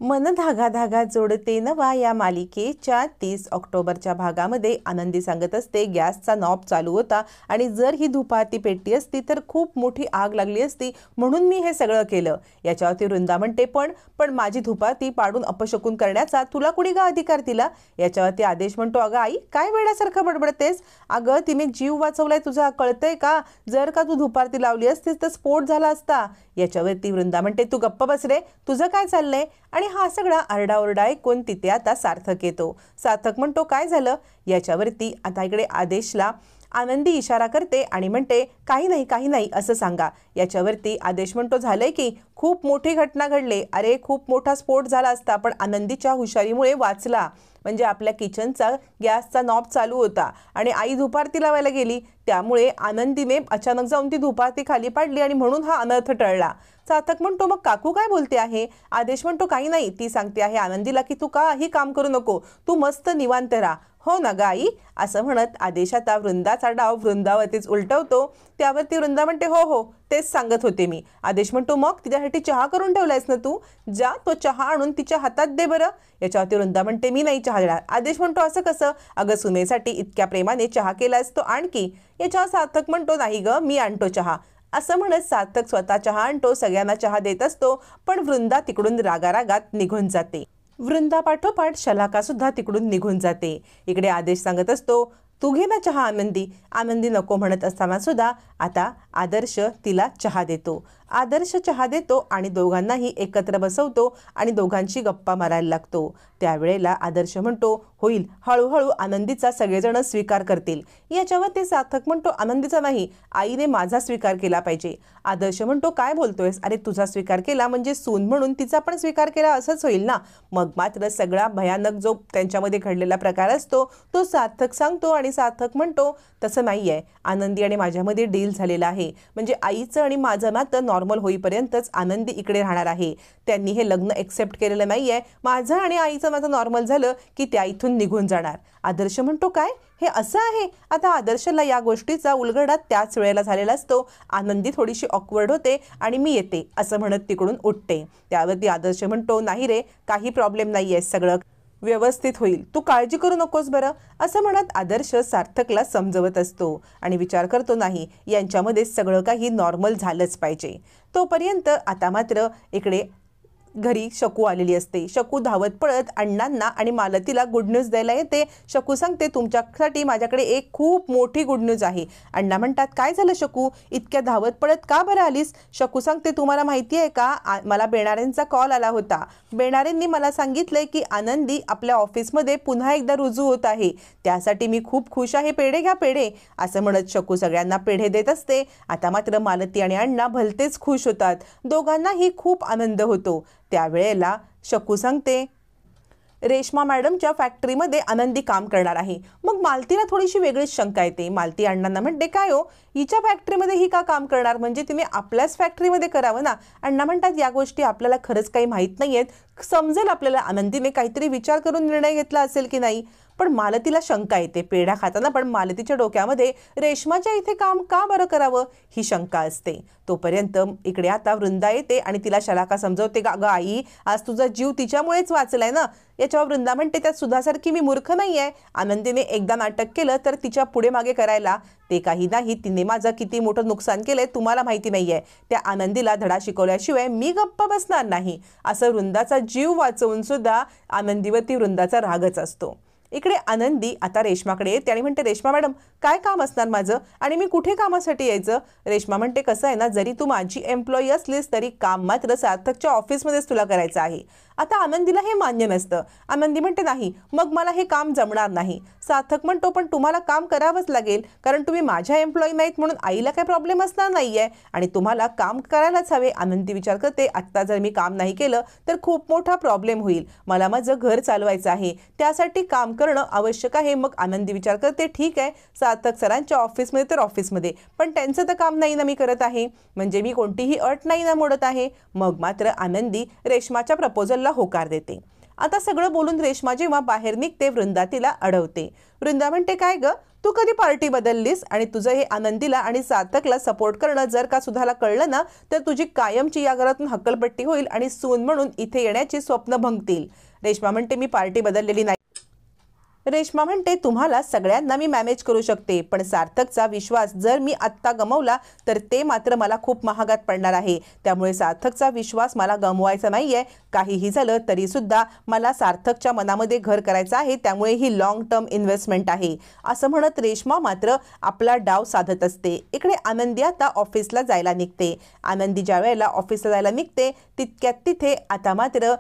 मन धागा धागा जोडते नवा या मालिकेच्या 30 ऑक्टोबरच्या भागामध्ये आनंदी सांगत असते गॅसचा नॉब चालू होता आणि जर ही धुपाती पेटली असती तर खूप मोठी आग लागली असती, म्हणून मी हे सगळं केलं। याच्यावरती वृंदा म्हणते पण माझी धुपाती पाडून अपशकुन करण्याचा तुला कुणी का अधिकार दिला? याच्यावरती आदेश म्हणतो अगं आई काय वेड्यासारखं बडबडतेस? अगं तिने जीव वाचवलाय तुझा, कळतंय का? जर का तू धुपाती लावली असतीस तर स्फोट झाला असता। याच्यावरती वृंदा म्हणते तू गप्प बस रे, तुझं काय चाललंय? आणि हा सगळा आरडाओरडा ऐकून तिथे आता सार्थक येतो। सार्थक म्हणतो काय झालं? याच्यावरती आता इकडे आदेशला आनंदी इशारा करते आणि म्हणते काही नाही असं सांगा। याच्यावरती आदेश म्हणतो झालंय की खूप मोठी घटना घडली, अरे खूप मोठा स्फोट झाला असता पण आनंदीच्या हुशारीमुळे वाचला। म्हणजे आपल्या किचनचा गॅसचा नॉब चालू होता आणि आई धुपारती लावायला गेली, त्यामुळे आनंदीने अचानक जाऊन ती धुपारती खाली पाडली आणि म्हणून हा अनर्थ टळला। सार्थक म्हणतो मग काकू काय बोलते आहे? आदेश म्हणतो काही नाही, ती सांगते आहे आनंदीला की तू काही काम करू नको, तू मस्त निवांत राहा। हो ना ग आई, असं म्हणत आदेश आता वृंदाचा डाव वृंदावतीच उलटवतो। त्यावरती वृंदा म्हणते हो हो तेच सांगत होते मी। आदेश म्हणतो मग तिच्यासाठी चहा करून ठेवलायस ना तू, जा तो चहा आणून तिच्या हातात दे बरं। याच्यावरती वृंदा म्हणते मी नाही चहा देणार। आदेश म्हणतो असं कसं? अगं सुनेसाठी इतक्या प्रेमाने चहा केलायस तो आणखी। याच्यावर सार्थक म्हणतो नाही ग मी आणतो चहा। असं म्हणत सार्थक स्वतः चहा आणतो, सगळ्यांना चहा देत असतो, पण वृंदा तिकडून रागारागात निघून जाते। वृंदा पाठोपाठ शलाका सुद्धा तिकडून निघून जाते। इकडे आदेश सांगत असतो तू घे ना चहा आनंदी। आनंदी नको म्हणत असताना सुद्धा आता आदर्श तिला चहा देतो। आदर्श चहा देतो आणि दोघांनाही एकत्र बसवतो आणि दोघांची गप्पा मारायला लागतो। त्यावेळेला आदर्श म्हणतो होईल हळूहळू आनंदीचा सगळेजण स्वीकार करतील। याच्यावर ते सार्थक म्हणतो आनंदीचा नाही, आईने माझा स्वीकार केला पाहिजे। आदर्श म्हणतो काय बोलतोयस? अरे तुझा स्वीकार केला म्हणजे सून म्हणून तिचा पण स्वीकार केला असंच होईल ना। मग मात्र सगळा भयानक जो त्यांच्यामध्ये घडलेला प्रकार असतो तो सार्थक सांगतो आणि सार्थक म्हणतो तसं नाहीये, आनंदी आणि माझ्यामध्ये डील झालेला आहे, म्हणजे आईचं आणि माझं नातं नॉर्मल होईपर्यंतच आनंदी इकडे राहणार आहे। त्यांनी हे लग्न एक्सेप्ट केलेलं नाहीये, माझं आणि आईचं नातं नॉर्मल झालं की त्या इथून निघून जाणार। आदर्श म्हणतो काय हे असं आहे? आता आदर्शला या गोष्टीचा उलगडा त्याच वेळेला झालेला असतो। आनंदी थोडीशी ऑकवर्ड होते आणि मी येते असं म्हणत तिकडून उठते। त्यावरती आदर्श म्हणतो नाही रे काही प्रॉब्लेम नाहीये, सगळं व्यवस्थित होईल, तू काळजी करू नकोस बरं। असं म्हणत आदर्श सार्थकला समजवत असतो आणि विचार करतो नाही यांच्यामध्ये सगळं काही नॉर्मल झालंच पाहिजे। तोपर्यंत आता मात्र इकडे घरी शकू आलेली असते। शकू धावत पळत अण्णांना आणि मालतीला गुड न्यूज द्यायला येते। शकू सांगते तुमच्यासाठी माझ्याकडे एक खूप मोठी गुड न्यूज आहे। अण्णा म्हणतात काय झालं शकू, इतक्या धावत पळत का बरं आलीस? शकू सांगते तुम्हाला माहिती आहे का मला बेणारेंचा कॉल आला होता। बेणारेंनी मला सांगितलंय की आनंदी आपल्या ऑफिसमध्ये पुन्हा एकदा रुजू होत आहे, त्यासाठी मी खूप खुश आहे, पेढे घ्या पेढे। असं म्हणत शकू सगळ्यांना पेढे देत असते। आता मात्र मालती आणि अण्णा भलतेच खुश होतात, दोघांनाही खूप आनंद होतो। त्यावेळेला शकू सांगते रेश्मा मॅडमच्या फॅक्टरीमध्ये आनंदी काम करणार आहे। मग मालतीला थोडीशी वेगळीच शंका येते। मालती अण्णांना म्हणते काय हो हिच्या फॅक्टरीमध्ये ही का काम करणार, म्हणजे तिने आपल्याच फॅक्टरीमध्ये करावं ना। अण्णा म्हणतात या गोष्टी आपल्याला खरंच काही माहीत नाहीयेत, समजेल आपल्याला आनंदीने काहीतरी विचार करून निर्णय घेतला असेल की नाही। पण मालतीला शंका येते पेढा खाताना, पण मालतीच्या डोक्यामध्ये रेश्माच्या इथे काम का बरं करावं ही शंका असते। तोपर्यंत इकडे आता वृंदा येते आणि तिला शलाका समजवते अगं आई आज तुझा जीव तिच्यामुळेच वाचलाय ना। याच्यावर वृंदा म्हणते त्यात सुधासारखी मी मूर्ख नाहीये, आनंदीने एकदा नाटक केलं तर तिच्या पुढे मागे करायला ते काही नाही, तिने माझं किती मोठं नुकसान केलंय तुम्हाला माहिती नाहीये, त्या आनंदीला धडा शिकवल्याशिवाय मी गप्प बसणार नाही। असं वृंदाचा जीव वाचवून सुद्धा आनंदीवरती वृंदाचा रागच असतो। इकडे आनंदी आता रेश्माकडे येते आणि म्हणते रेश्मा मॅडम काय काम असणार माझं आणि मी कुठे कामासाठी यायचं? रेश्मा म्हणते कसं आहे ना, जरी तू माझी एम्प्लॉई असलीस तरी काम मात्र सार्थकच्या ऑफिसमध्येच तुला करायचं आहे। आता आनंदीला हे मान्य नसतं। आनंदी म्हणते नाही मग मला हे काम जमणार नाही। सार्थक म्हणतो पण तुम्हाला काम करावंच लागेल, कारण तुम्ही माझ्या एम्प्लॉई नाहीत म्हणून आईला काही प्रॉब्लेम असणार नाहीये आणि तुम्हाला काम करायलाच हवे। आनंदी विचार करते आत्ता जर मी काम नाही केलं तर खूप मोठा प्रॉब्लेम होईल, मला माझं घर चालवायचं आहे, त्यासाठी काम करणं आवश्यक आहे। मग आनंदी विचार करते ठीक आहे सार्थक सरांच्या ऑफिसमध्ये तर ऑफिसमध्ये, पण त्यांचं तर काम नाही ना मी करत आहे, म्हणजे मी कोणतीही अट नाही ना मोडत आहे। मग मात्र आनंदी रेश्माच्या प्रपोजलला होकार देते। आता सगळं बोलून रेश्मा जेव्हा बाहेर निघते वृंदा तिला अडवते. वृंदा म्हणते, काय ग, तू कधी पार्टी बदललीस? आणि तुझं हे आनंदीला आणि सार्थकला सपोर्ट करणं जर का सुधाला कळलं ना तर तुझी कायमची या घरातून हक्कलपट्टी होईल आणि सून म्हणून इथे येण्याची स्वप्न भंगतील. रेश्मा म्हणते, मी पार्टी बदललेली नाही. रेश्मा म्हणते, तुम्हाला सगळ्यांना मी मॅनेज करू शकते, पण सार्थकचा विश्वास जर मी आत्ता गमावला तर ते मात्र मला खूप महागात पडणार आहे. त्यामुळे सार्थकचा विश्वास मला गमवायचा नाहीये. काहीही झालं तरी सुद्धा मला सार्थकच्या मनामध्ये घर करायचं आहे, त्यामुळे ही लॉंग टर्म इन्व्हेस्टमेंट आहे. असं म्हणत रेश्मा मात्र आपला डाव साधत असते. इकडे आनंदी आता ऑफिसला जायला निघते. आनंदी ज्या वेळेला ऑफिसला जायला निघते तितक्यात तिथे आता मात्र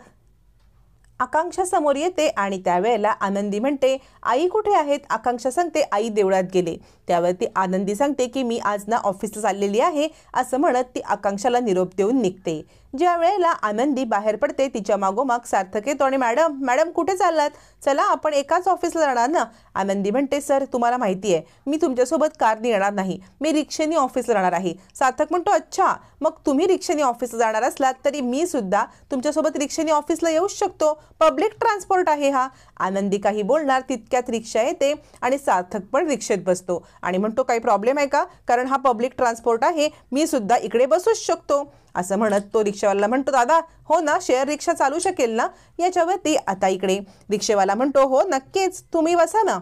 आकांक्षा समोर येते आणि त्यावेळेला आनंदी म्हणते, आई कुठे आहेत? आकांक्षा सांगते, आई देवळात गेले. त्यावरती आनंदी सांगते की मी आज ना ऑफिसला चाललेली आहे. असं म्हणत ती आकांक्षाला निरोप देऊन निघते. ज्या वेळेला आनंदी बाहेर पडते तिच्या मागोमाग सार्थक येतो आणि मॅडम कुठे चाललात? चला आपण एकाच ऑफिसला जाणार ना? आनंदी म्हणते, सर तुम्हाला माहिती आहे मी तुमच्यासोबत कारने येणार नाही, मी रिक्षेने ऑफिसला जाणार आहे. सार्थक म्हणतो, अच्छा मग तुम्ही रिक्षेने ऑफिसला जाणार असलात तरी मी सुद्धा तुमच्यासोबत रिक्षेने ऑफिसला येऊच शकतो, पब्लिक ट्रान्सपोर्ट आहे हा. आनंदी काही बोलणार तितक्यात रिक्षा येते आणि सार्थक पण रिक्षेत बसतो आणि म्हणतो, काही प्रॉब्लेम आहे का? कारण हा पब्लिक ट्रान्सपोर्ट आहे, मी सुद्धा इकडे बसूच शकतो. असं म्हणत तो रिक्षावाला म्हणतो, दादा हो ना, शेअर रिक्षा चालू शकेल ना? याच्यावरती आता इकडे रिक्षेवाला म्हणतो, हो नक्कीच तुम्ही बसा ना.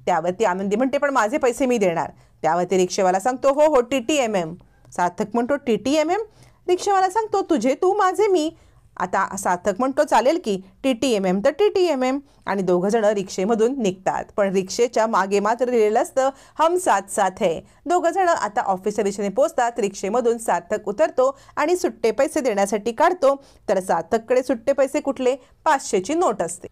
त्यावरती आनंदी म्हणते, पण माझे पैसे मी देणार. त्यावरती रिक्षेवाला सांगतो, हो TTMM. सार्थक म्हणतो, TTMM? रिक्षावाला सांगतो, तुझे तू माझे मी. आता सार्थक म्हणतो, चालेल की TTMM तर TTMM. आणि दोघं जण रिक्षेमधून निघतात. पण रिक्षेच्या मागे मात्र लिहिलेलं असतं, हम साथ साथ है. दोघं जण आता ऑफिसच्या दिशेने पोहोचतात. रिक्षेमधून सार्थक उतरतो आणि सुट्टे पैसे देण्यासाठी काढतो तर सार्थककडे सुट्टे पैसे कुठले? 500ची नोट असते.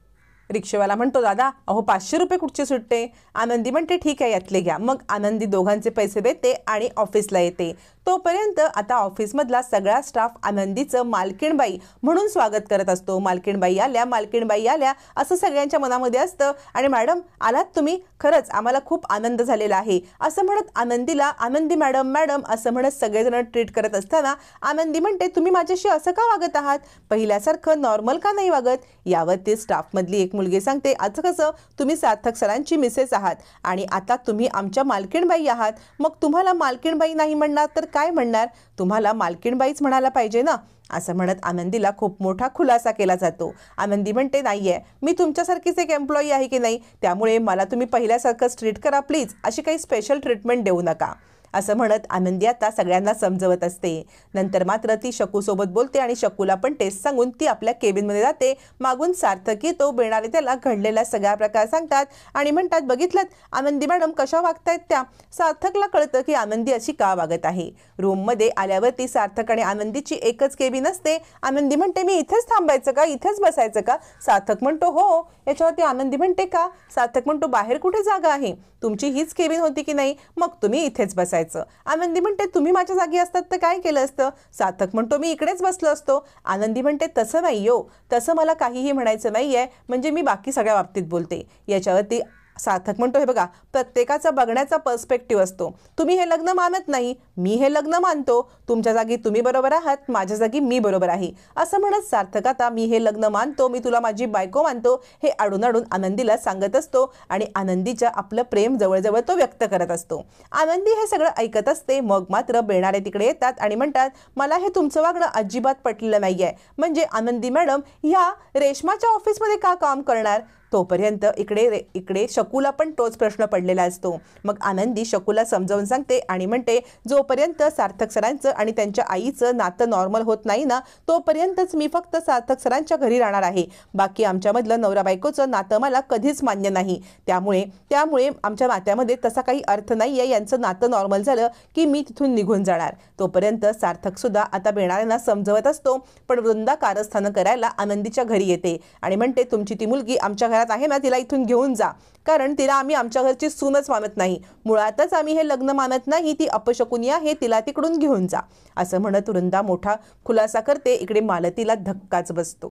रिक्षेवाला म्हणतो, दादा अहो 500 रुपये कुठचे सुट्टे? आनंदी म्हणते, ठीक आहे यातले घ्या. मग आनंदी दोघांचे पैसे देते आणि ऑफिसला येते. तोपर्यंत आता ऑफिसमधला सगळा स्टाफ आनंदीचं मालकीणबाई म्हणून स्वागत करत असतो. मालकीणबाई आल्या असं सगळ्यांच्या मनामध्ये असतं. आणि मॅडम आलात तुम्ही, खरंच आम्हाला खूप आनंद झालेला आहे असं म्हणत आनंदीला आनंदी मॅडम असं म्हणत सगळेजण ट्रीट करत असताना आनंदी म्हणते, तुम्ही माझ्याशी असं का वागत आहात? पहिल्यासारखं नॉर्मल का नाही वागत? यावरती स्टाफमधली एक मुलगी सांगते, असं कसं? तुम्ही सार्थक सरांची मिसेस आहात आणि आता तुम्ही आमच्या मालकीणबाई आहात, मग तुम्हाला मालकीणबाई नाही म्हणणार तर काय म्हणणार? तुम्हाला मालकीणबाईच म्हणायला पाहिजे ना. असं म्हणत आनंदीला खूप मोठा खुलासा केला जातो. आनंदी म्हणते, नाहीये मी तुमच्यासारखीच एक एम्प्लॉई आहे की नाही, त्यामुळे मला तुम्ही पहिल्यासारखंच ट्रीट करा प्लीज, अशी काही स्पेशल ट्रीटमेंट देऊ नका. असं म्हणत आनंदी आता सगळ्यांना समजवत असते. नंतर मात्र ती शकूसोबत बोलते आणि शकूला पण टेस्ट सांगून ती आपल्या केबिनमध्ये जाते. मागून सार्थक येतो. बेणारे त्याला घडलेला सगळा प्रकार सांगतात आणि म्हणतात, बघितलं आनंदी मॅडम कशा वागतायत त्या? सार्थकला कळतं की आनंदी अशी का वागत आहे. रूममध्ये आल्यावरती सार्थक आणि आनंदीची एकच केबिन असते. आनंदी म्हणते, मी इथेच थांबायचं का? इथेच बसायचं का? सार्थक म्हणतो, हो. याच्यावरती आनंदी म्हणते, का? सार्थक म्हणतो, बाहेर कुठे जागा आहे? तुमची हीच केबिन होती की नाही, मग तुम्ही इथेच बसायचं. आनंदी म्हणते, तुम्ही माझ्या जागी असतात तर काय केलं असतं? सार्थक म्हणतो, मी इकडेच बसलो असतो. आनंदी म्हणते, तसं नाही हो, तसं मला काहीही म्हणायचं नाहीये, म्हणजे मी बाकी सगळ्या बाबतीत बोलते. याच्यावरती सार्थक म्हणतो, हे बघा प्रत्येकाचा बघण्याचा पर्स्पेक्टिव्ह असतो. तुम्ही हे लग्न मानत नाही, मी हे लग्न मानतो. तुमच्या जागी तुम्ही बरोबर आहात, माझ्या जागी मी बरोबर आहे. असं म्हणत सार्थक आता मी हे लग्न मानतो, मी तुला माझी बायको मानतो, हे अडून आनंदीला सांगत असतो आणि आनंदीच्या आपलं प्रेम जवळजवळ तो व्यक्त करत असतो. आनंदी हे सगळं ऐकत असते. मग मात्र बेणारे तिकडे येतात आणि म्हणतात, मला हे तुमचं वागणं अजिबात पटलेलं नाहीये. म्हणजे आनंदी मॅडम ह्या रेश्माच्या ऑफिसमध्ये का काम करणार? तोपर्यंत इकडे शकूला पण तोच प्रश्न पडलेला असतो. मग आनंदी शकूला समजावून सांगते आणि म्हणते, जोपर्यंत सार्थक सरांचं आणि त्यांच्या आईचं नातं नॉर्मल होत नाही ना, तोपर्यंतच मी फक्त सार्थक सरांच्या घरी राहणार आहे. बाकी आमच्यामधलं नवरा बायकोचं नातं मला कधीच मान्य नाही. त्यामुळे आमच्या नात्यामध्ये तसा काही अर्थ नाही आहे. यांचं नातं नॉर्मल झालं की मी तिथून निघून जाणार. तोपर्यंत सार्थक सुद्धा आता बेणाऱ्यांना समजवत असतो. पण वृंदा कारस्थानं करायला आनंदीच्या घरी येते आणि म्हणते, तुमची ती मुलगी आमच्या घरात आहे ना, तिला इथून घेऊन जा, कारण तिला आम्ही आमच्या घरची सूनच मानत नाही. मुळातच आम्ही हे लग्न मानत नाही, ती अपशकुनी आहे, तिला तिकडून घेऊन जा. असं म्हणत वृंदा मोठा खुलासा करते. इकडे मालतीला धक्काच बसतो.